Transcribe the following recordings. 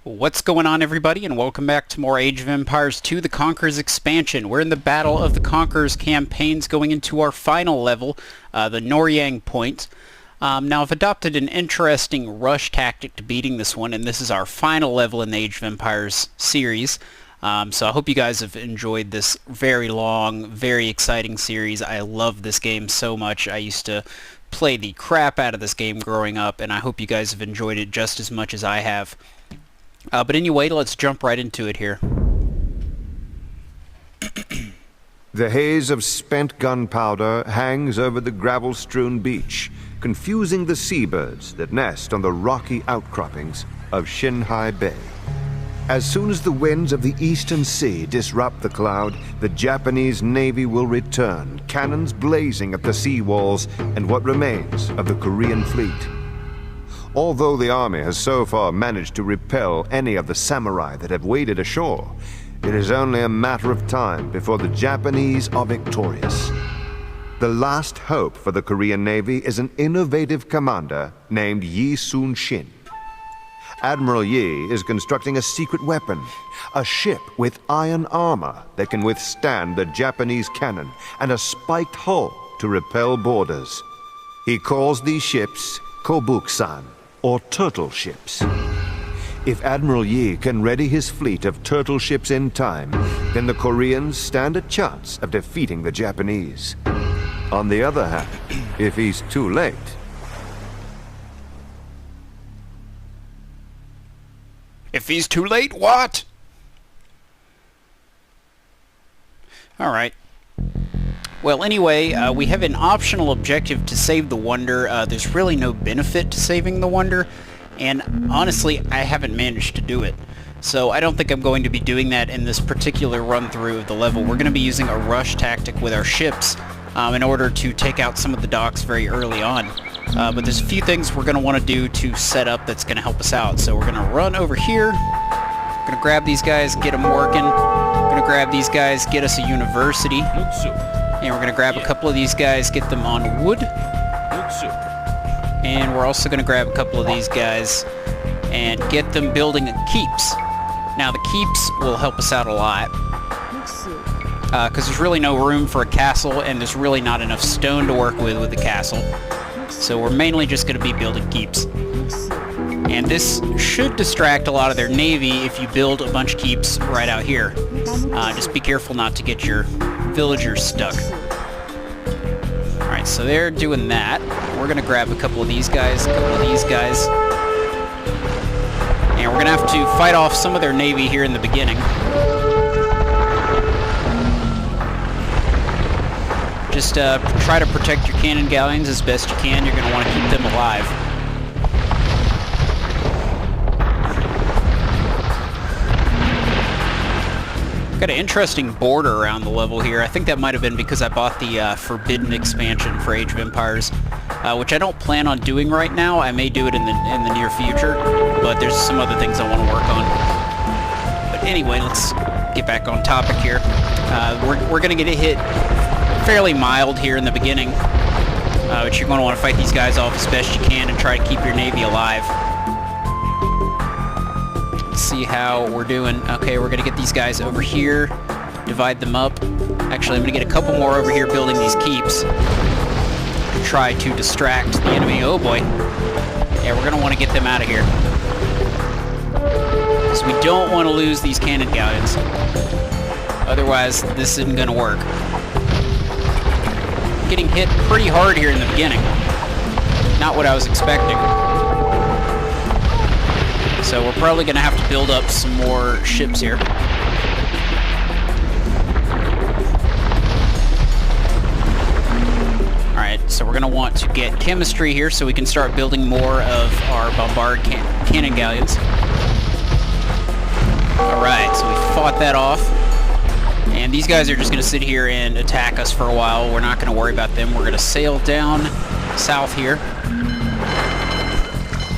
What's going on, everybody, and welcome back to more Age of Empires 2, the Conquerors expansion. We're in the Battle of the Conquerors campaigns going into our final level, the Noryang point. Now, I've adopted an interesting rush tactic to beating this one, and this is our final level in the Age of Empires series. So I hope you guys have enjoyed this very long, very exciting series. I love this game so much. I used to play the crap out of this game growing up, and I hope you guys have enjoyed it just as much as I have. But anyway, let's jump right into it here. The haze of spent gunpowder hangs over the gravel-strewn beach, confusing the seabirds that nest on the rocky outcroppings of Shinhai Bay. As soon as the winds of the eastern sea disrupt the cloud, the Japanese Navy will return, cannons blazing at the sea walls and what remains of the Korean fleet. Although the army has so far managed to repel any of the samurai that have waded ashore, it is only a matter of time before the Japanese are victorious. The last hope for the Korean Navy is an innovative commander named Yi Sun-shin. Admiral Yi is constructing a secret weapon, a ship with iron armor that can withstand the Japanese cannon and a spiked hull to repel boarders. He calls these ships Kobuksan, or turtle ships. If Admiral Yi can ready his fleet of turtle ships in time, then the Koreans stand a chance of defeating the Japanese. On the other hand, if he's too late... If he's too late, what? Alright. Well, anyway, we have an optional objective to save the Wonder. There's really no benefit to saving the Wonder, and honestly, I haven't managed to do it. So I don't think I'm going to be doing that in this particular run-through of the level. We're going to be using a rush tactic with our ships in order to take out some of the docks very early on. But there's a few things we're going to want to do to set up that's going to help us out. So we're going to run over here. We're going to grab these guys, get them working. We're going to grab these guys, get us a university. And we're going to grab a couple of these guys, get them on wood. And we're also going to grab a couple of these guys and get them building keeps. Now, the keeps will help us out a lot, because there's really no room for a castle, and there's really not enough stone to work with the castle. So we're mainly just going to be building keeps. And this should distract a lot of their navy if you build a bunch of keeps right out here. Just be careful not to get your villagers stuck. Alright, so they're doing that. We're going to grab a couple of these guys, a couple of these guys. And we're going to have to fight off some of their navy here in the beginning. Just try to protect your cannon galleons as best you can. You're going to want to keep them alive. Got an interesting border around the level here. I think that might have been because I bought the Forbidden expansion for Age of Empires, which I don't plan on doing right now. I may do it in the near future, but there's some other things I want to work on. But anyway, let's get back on topic here. We're going to get hit fairly mild here in the beginning, but you're going to want to fight these guys off as best you can and try to keep your navy alive. Let's see how we're doing. Okay, we're going to get these guys over here, divide them up. Actually, I'm going to get a couple more over here building these keeps to try to distract the enemy. Oh boy. Yeah, we're going to want to get them out of here, because we don't want to lose these cannon galleons. Otherwise, this isn't going to work. Getting hit pretty hard here in the beginning. Not what I was expecting. So we're probably going to have to build up some more ships here. Alright, so we're going to want to get chemistry here so we can start building more of our bombard cannon galleons. Alright, so we fought that off. And these guys are just going to sit here and attack us for a while. We're not going to worry about them. We're going to sail down south here.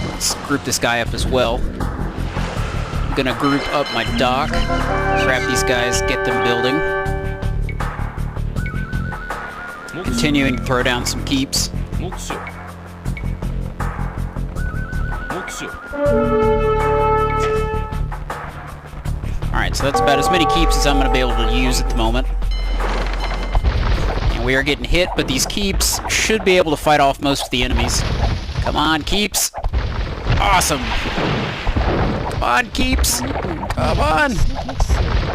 Let's group this guy up as well. I'm going to group up my dock, grab these guys, get them building. Continuing to throw down some keeps. so that's about as many keeps as I'm going to be able to use at the moment. And we are getting hit, but these keeps should be able to fight off most of the enemies. Come on, keeps. Awesome. Come on, keeps. Come on.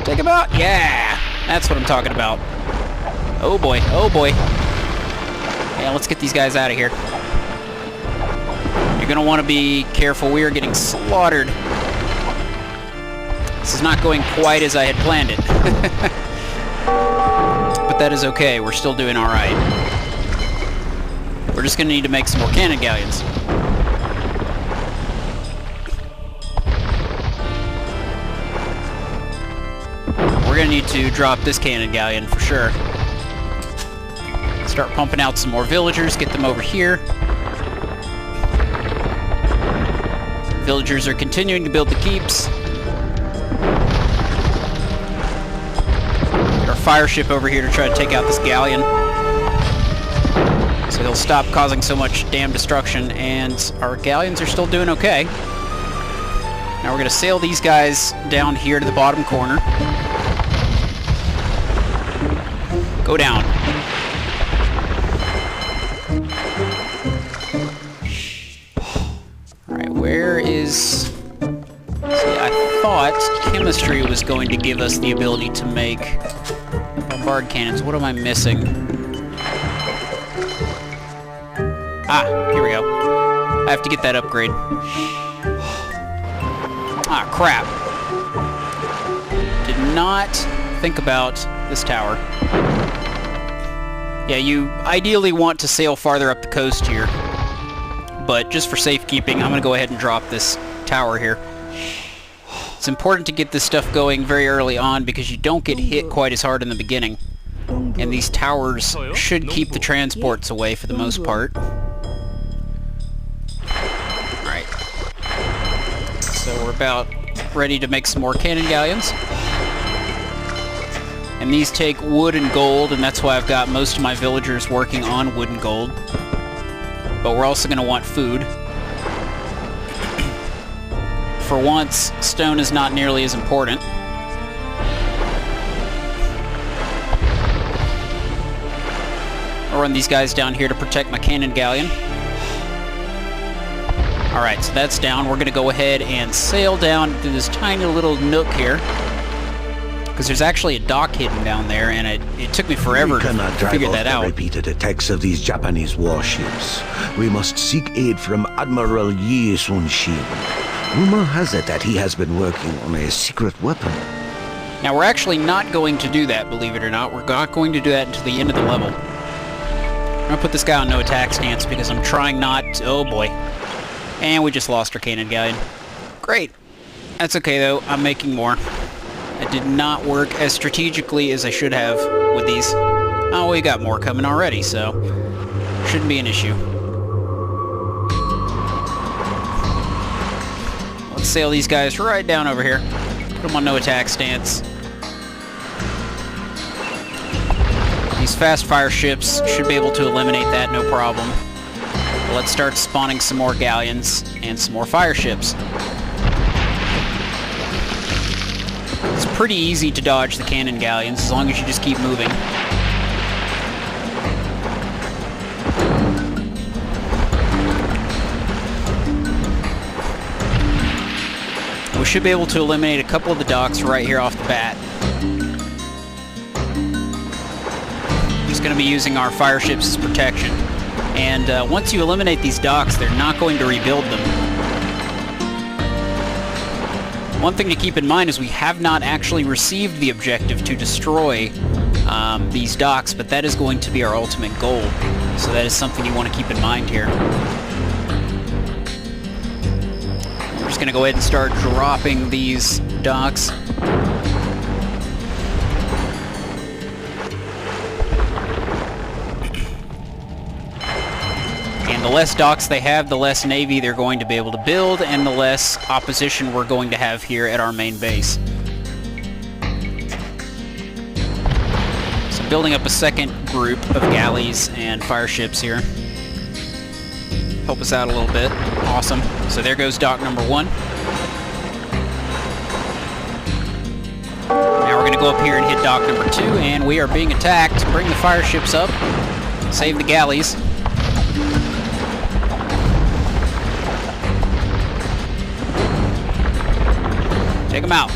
Take him out. Yeah. That's what I'm talking about. Oh boy. Oh boy. Yeah, let's get these guys out of here. You're going to want to be careful. We are getting slaughtered. This is not going quite as I had planned it. But that is okay. We're still doing alright. We're just going to need to make some more cannon galleons. We're going to need to drop this cannon galleon for sure. Start pumping out some more villagers, get them over here. Villagers are continuing to build the keeps. Get our fire ship over here to try to take out this galleon. So he'll stop causing so much damn destruction, and our galleons are still doing okay. Now we're going to sail these guys down here to the bottom corner. Go down. Alright, where is... See, I thought chemistry was going to give us the ability to make bombard cannons. What am I missing? Ah, here we go. I have to get that upgrade. Ah, crap. Did not think about this tower. Yeah, you ideally want to sail farther up the coast here. But just for safekeeping, I'm going to go ahead and drop this tower here. It's important to get this stuff going very early on because you don't get hit quite as hard in the beginning. And these towers should keep the transports away for the most part. Alright. So we're about ready to make some more cannon galleons. And these take wood and gold, and that's why I've got most of my villagers working on wood and gold. But we're also going to want food. For once, stone is not nearly as important. I'll run these guys down here to protect my cannon galleon. Alright, so that's down. We're going to go ahead and sail down through this tiny little nook here. Because there's actually a dock hidden down there, and it took me forever to figure that out. The repeated attacks of these Japanese warships. We must seek aid from Admiral Yi Sun-shin. Rumor has it that he has been working on a secret weapon. Now, we're actually not going to do that, believe it or not. We're not going to do that until the end of the level. I'm going to put this guy on no attack stance because I'm trying not to... Oh, boy. And we just lost our cannon galleon. Great. That's okay, though. I'm making more. I did not work as strategically as I should have with these. Oh, we got more coming already, so shouldn't be an issue. Let's sail these guys right down over here. Put them on no attack stance. These fast fire ships should be able to eliminate that, no problem. Let's start spawning some more galleons and some more fire ships. It's pretty easy to dodge the cannon galleons as long as you just keep moving. We should be able to eliminate a couple of the docks right here off the bat. Just going to be using our fire ships as protection. And once you eliminate these docks, they're not going to rebuild them. One thing to keep in mind is we have not actually received the objective to destroy these docks, but that is going to be our ultimate goal. So that is something you want to keep in mind here. We're just going to go ahead and start dropping these docks. And the less docks they have, the less navy they're going to be able to build, and the less opposition we're going to have here at our main base. So building up a second group of galleys and fire ships here. Help us out a little bit. Awesome. So there goes dock number 1. go up here and hit dock number 2, and we are being attacked. Bring the fire ships up. Save the galleys. Take them out.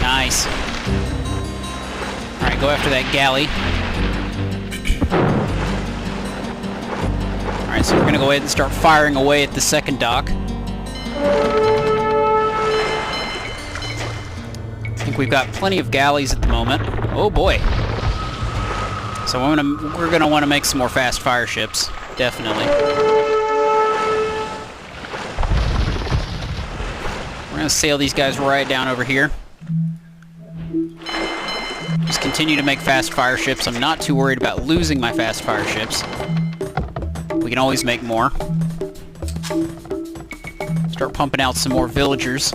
Nice. Alright, go after that galley. Alright, so we're going to go ahead and start firing away at the second dock. I think we've got plenty of galleys at the moment. Oh boy. So we're going to want to make some more fast fire ships. Definitely. We're going to sail these guys right down over here. Just continue to make fast fire ships. I'm not too worried about losing my fast fire ships. We can always make more. Start pumping out some more villagers.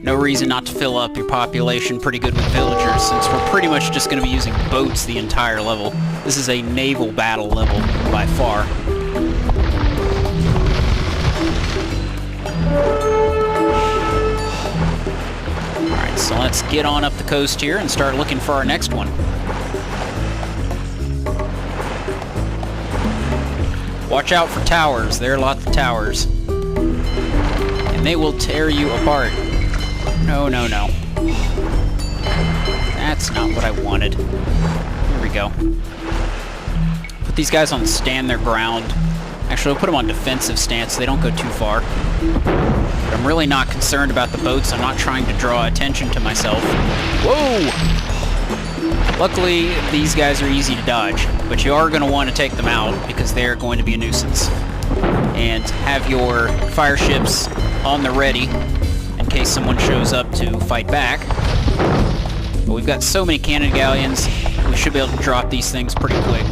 No reason not to fill up your population pretty good with villagers, since we're pretty much just going to be using boats the entire level. This is a naval battle level by far. Alright, so let's get on up the coast here and start looking for our next one. Watch out for towers. There are lots of towers. And they will tear you apart. No, no, no. That's not what I wanted. Here we go. Put these guys on stand their ground. Actually, we'll put them on defensive stance so they don't go too far. But I'm really not concerned about the boats. I'm not trying to draw attention to myself. Whoa! Luckily, these guys are easy to dodge, but you are going to want to take them out because they're going to be a nuisance. And have your fire ships on the ready in case someone shows up to fight back. But we've got so many cannon galleons, we should be able to drop these things pretty quick.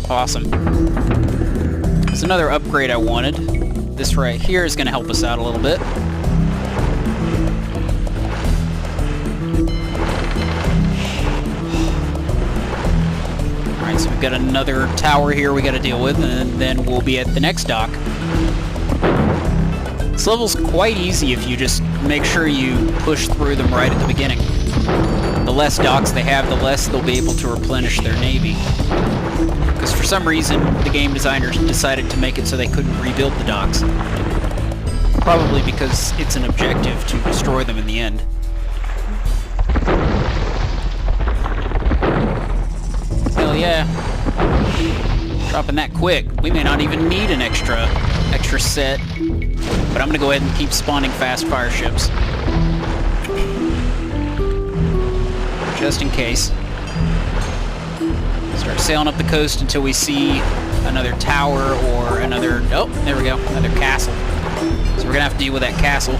Awesome. There's another upgrade I wanted. This right here is going to help us out a little bit. Alright, so we've got another tower here we got to deal with, and then we'll be at the next dock. This level's quite easy if you just make sure you push through them right at the beginning. The less docks they have, the less they'll be able to replenish their navy. Because for some reason, the game designers decided to make it so they couldn't rebuild the docks. Probably because it's an objective to destroy them in the end. Hell yeah. Dropping that quick. We may not even need an extra set. But I'm going to go ahead and keep spawning fast fire ships. Just in case. Start sailing up the coast until we see another tower or another... Oh, there we go. Another castle. So we're going to have to deal with that castle.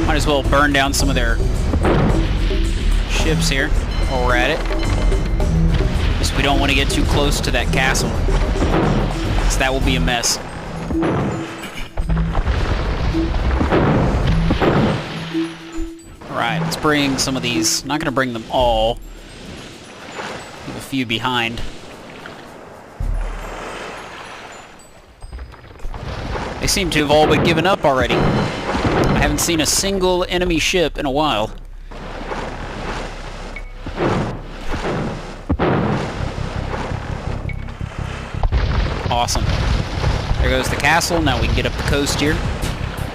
Might as well burn down some of their ships here while we're at it. Just we don't want to get too close to that castle. Because that will be a mess. Alright, let's bring some of these. Not going to bring them all. Leave a few behind. They seem to have all but given up already. I haven't seen a single enemy ship in a while. Awesome. There goes the castle. Now we can get up the coast here.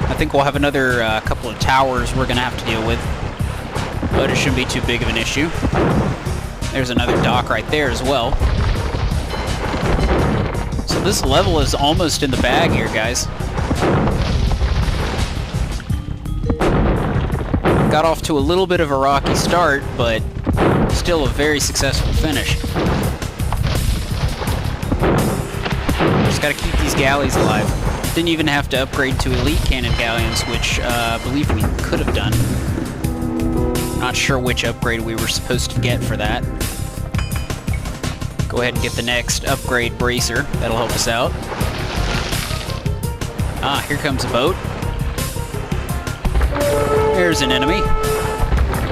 I think we'll have another couple of towers we're going to have to deal with. But it shouldn't be too big of an issue. There's another dock right there as well. So this level is almost in the bag here, guys. Got off to a little bit of a rocky start, but still a very successful finish. Just gotta keep these galleys alive. Didn't even have to upgrade to elite cannon galleons, which I believe we could have done. Not sure which upgrade we were supposed to get for that. Go ahead and get the next upgrade bracer. That'll help us out. Ah, here comes a boat. There's an enemy.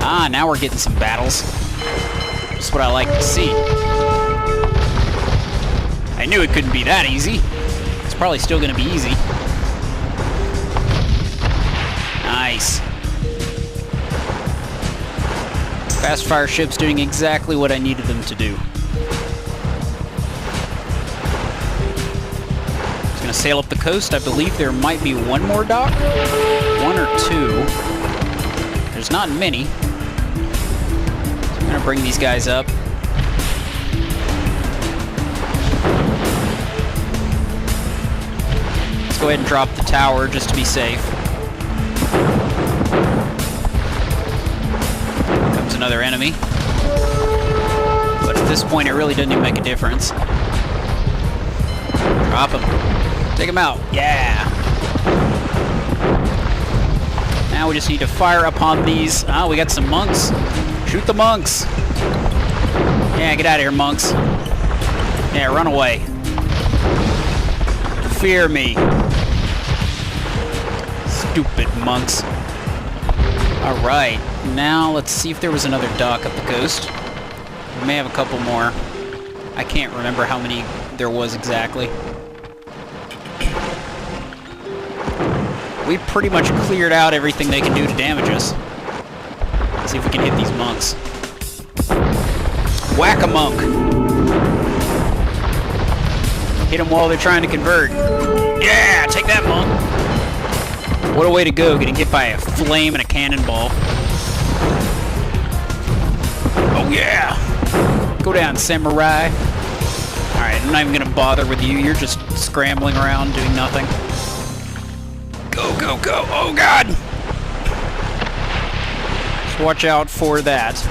Ah, now we're getting some battles. Just what I like to see. I knew it couldn't be that easy. It's probably still going to be easy. Nice. Fast fire ships doing exactly what I needed them to do. It's going to sail up the coast. I believe there might be one more dock. One or two. There's not many. So I'm going to bring these guys up. Let's go ahead and drop the tower just to be safe. Comes another enemy. But at this point, it really doesn't even make a difference. Drop him. Take him out. Yeah. Now we just need to fire upon these. Oh, we got some monks. Shoot the monks. Yeah, get out of here, monks. Yeah, run away. Fear me. Stupid monks. Alright, now let's see if there was another dock up the coast. We may have a couple more. I can't remember how many there was exactly. We pretty much cleared out everything they can do to damage us. Let's see if we can hit these monks. Whack a monk! Hit them while they're trying to convert. Yeah! Take that, monk! What a way to go, getting hit by a flame and a cannonball. Oh yeah! Go down, samurai. Alright, I'm not even gonna bother with you. You're just scrambling around, doing nothing. Go, go, go! Oh god! Just watch out for that.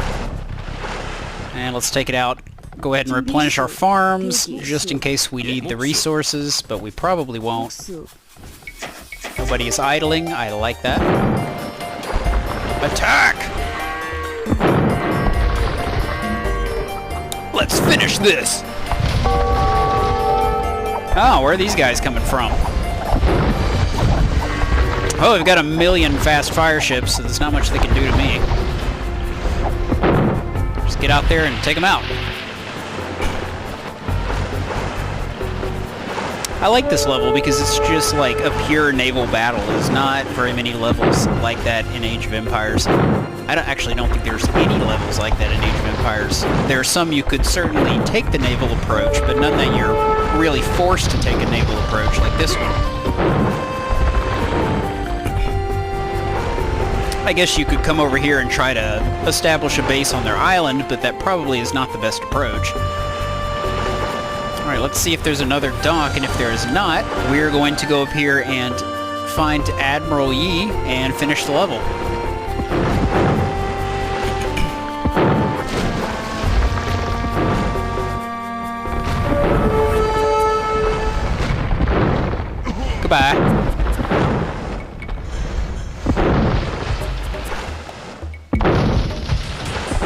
And let's take it out. Go ahead and replenish our farms, just in case we need the resources, but we probably won't. Nobody is idling. I like that. Attack! Let's finish this! Oh, where are these guys coming from? Oh, we've got 1,000,000 fast fire ships, so there's not much they can do to me. Just get out there and take them out. I like this level because it's just like a pure naval battle. There's not very many levels like that in Age of Empires. I actually don't think there's any levels like that in Age of Empires. There are some you could certainly take the naval approach, but none that you're really forced to take a naval approach like this one. I guess you could come over here and try to establish a base on their island, but that probably is not the best approach. Alright, let's see if there's another dock, and if there is not, we're going to go up here and find Admiral Yi and finish the level. Goodbye.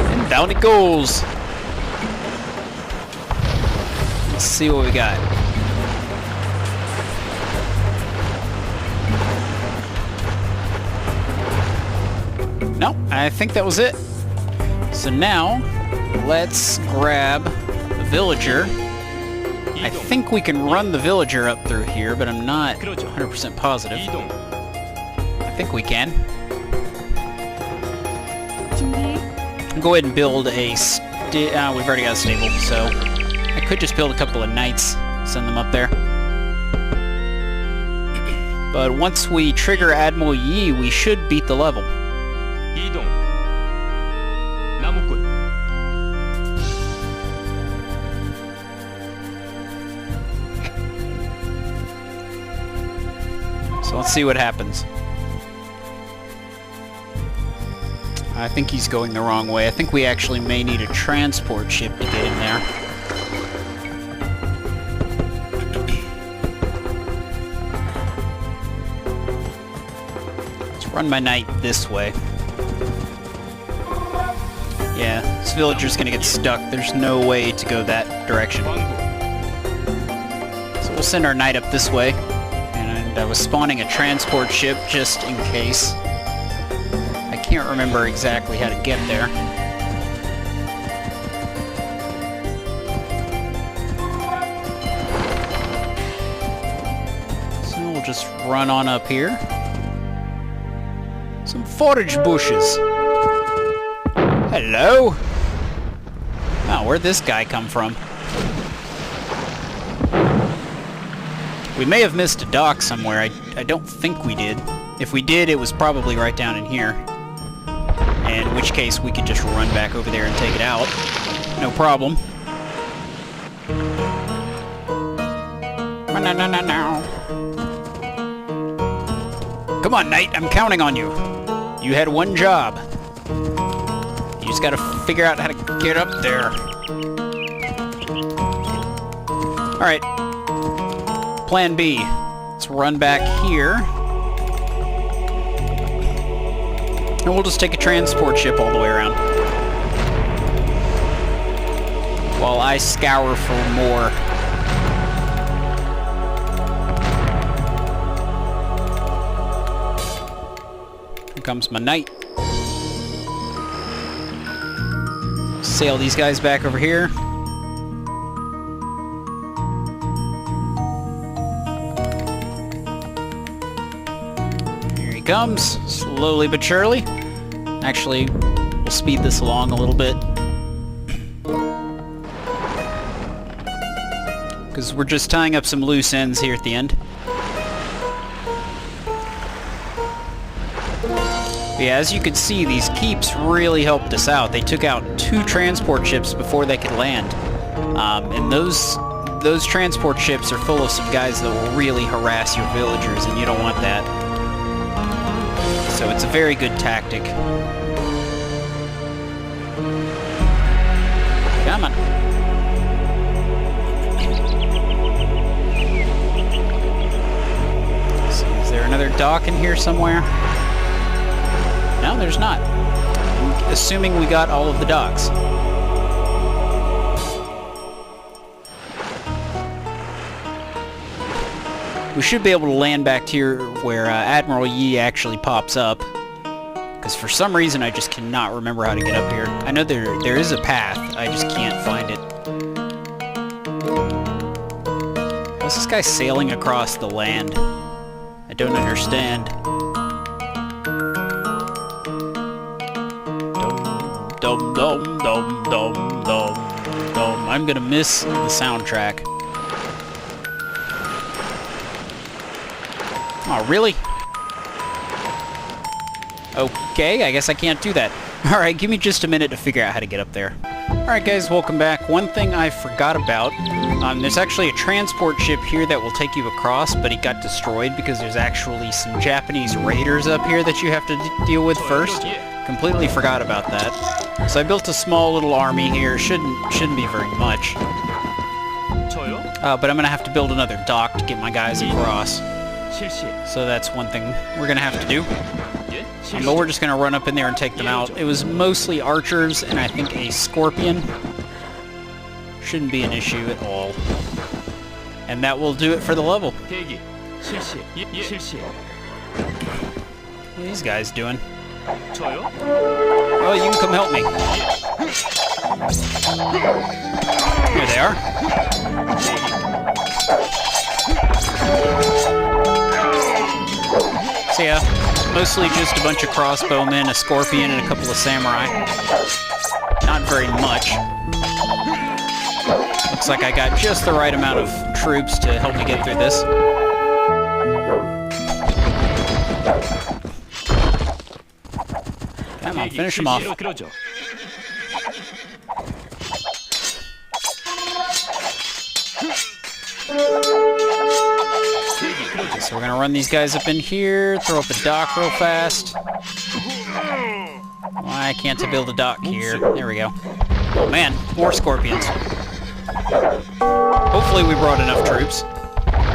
And down it goes. Let's see what we got. No, I think that was it. So now, let's grab a villager. I think we can run the villager up through here, but I'm not 100% positive. I think we can. Go ahead and build a we've already got a stable, so I could just build a couple of knights, send them up there. But once we trigger Admiral Yi, we should beat the level. So let's see what happens. I think he's going the wrong way. I think we actually may need a transport ship to get in there. Let's run my knight this way. Yeah, this villager's gonna get stuck. There's no way to go that direction. So we'll send our knight up this way. And I was spawning a transport ship just in case. I can't remember exactly how to get there. just run on up here. Some forage bushes. Hello? Oh, where'd this guy come from? We may have missed a dock somewhere. I don't think we did. If we did, it was probably right down in here. In which case, we could just run back over there and take it out. No problem. Come on, Knight. I'm counting on you. You had one job. You just gotta figure out how to get up there. Alright. Plan B. Let's run back here. And we'll just take a transport ship all the way around. While I scour for more. Here comes my knight. Sail these guys back over here. Here he comes, slowly but surely. Actually, we'll speed this along a little bit. Because we're just tying up some loose ends here at the end. But yeah, as you can see, these keeps really helped us out. They took out 2 transport ships before they could land. And those transport ships are full of some guys that will really harass your villagers, and you don't want that. So it's a very good tactic. Come on. So is there another dock in here somewhere? No, there's not. I'm assuming we got all of the docks. We should be able to land back here where Admiral Yi actually pops up. Because for some reason I just cannot remember how to get up here. I know there is a path, I just can't find it. How's this guy sailing across the land? I don't understand. Dum dum dum dum dum dum. I'm gonna miss the soundtrack. Oh, really? Okay, I guess I can't do that. Alright, give me just a minute to figure out how to get up there. Alright guys, welcome back. One thing I forgot about, there's actually a transport ship here that will take you across, but it got destroyed because there's actually some Japanese raiders up here that you have to deal with first. Completely forgot about that. So I built a small little army here. Shouldn't be very much. But I'm gonna have to build another dock to get my guys across. So that's one thing we're gonna have to do. But we're just gonna run up in there and take them out. It was mostly archers and I think a scorpion. Shouldn't be an issue at all. And that will do it for the level. What are these guys doing? Oh, you can come help me. Here they are. So yeah, mostly just a bunch of crossbowmen, a scorpion, and a couple of samurai. Not very much. Looks like I got just the right amount of troops to help me get through this. Come on, finish him off. Okay, so we're gonna run these guys up in here, throw up a dock real fast. Why can't I build a dock here? There we go. Oh man, more scorpions. Hopefully we brought enough troops.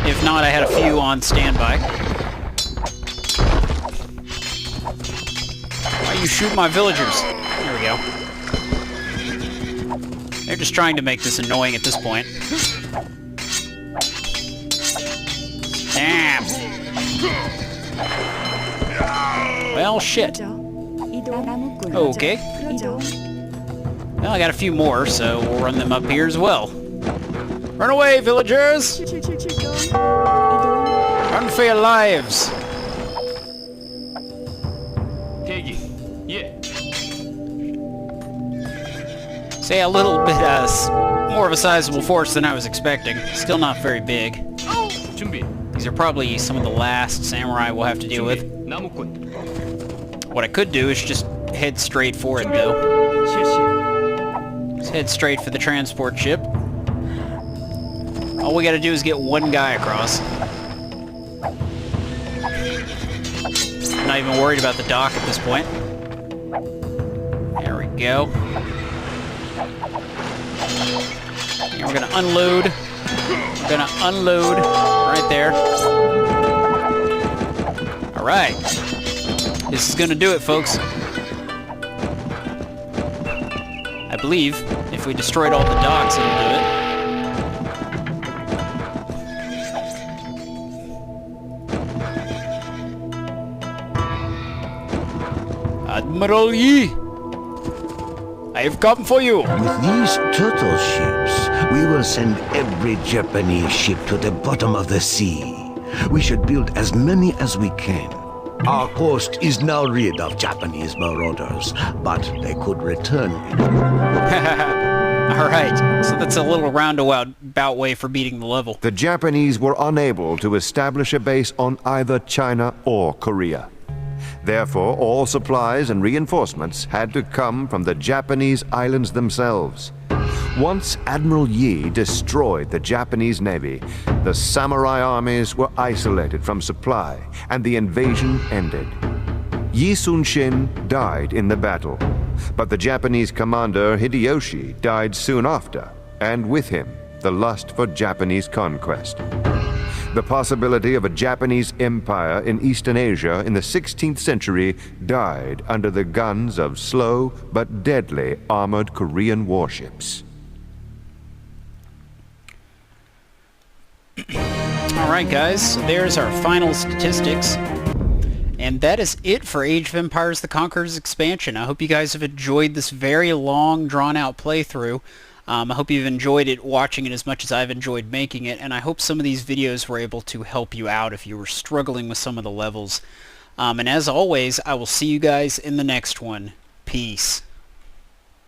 If not, I had a few on standby. Why you shoot my villagers? There we go. They're just trying to make this annoying at this point. Damn. Well, shit. Okay. Well, I got a few more, so we'll run them up here as well. Run away, villagers! Run Run for your lives! Say a little bit, more of a sizable force than I was expecting. Still not very big. These are probably some of the last samurai we'll have to deal with. What I could do is just head straight for it, though. Let's head straight for the transport ship. All we gotta do is get one guy across. I'm not even worried about the dock at this point. There we go. And we're gonna unload. We're gonna unload right there. Alright. This is gonna do it, folks. I believe if we destroyed all the docks, it'll do it. Admiral Yi! I have come for you! With these turtle ships, we will send every Japanese ship to the bottom of the sea. We should build as many as we can. Our coast is now rid of Japanese marauders, but they could return. Alright, so that's a little roundabout way for beating the level. The Japanese were unable to establish a base on either China or Korea. Therefore, all supplies and reinforcements had to come from the Japanese islands themselves. Once Admiral Yi destroyed the Japanese navy, the samurai armies were isolated from supply, and the invasion ended. Yi Sun-shin died in the battle, but the Japanese commander Hideyoshi died soon after, and with him, the lust for Japanese conquest. The possibility of a Japanese empire in Eastern Asia in the 16th century died under the guns of slow but deadly armored Korean warships. Alright guys, so there's our final statistics. And that is it for Age of Empires: The Conquerors expansion. I hope you guys have enjoyed this very long, drawn-out playthrough. I hope you've enjoyed it, watching it as much as I've enjoyed making it, and I hope some of these videos were able to help you out if you were struggling with some of the levels. And as always, I will see you guys in the next one. Peace.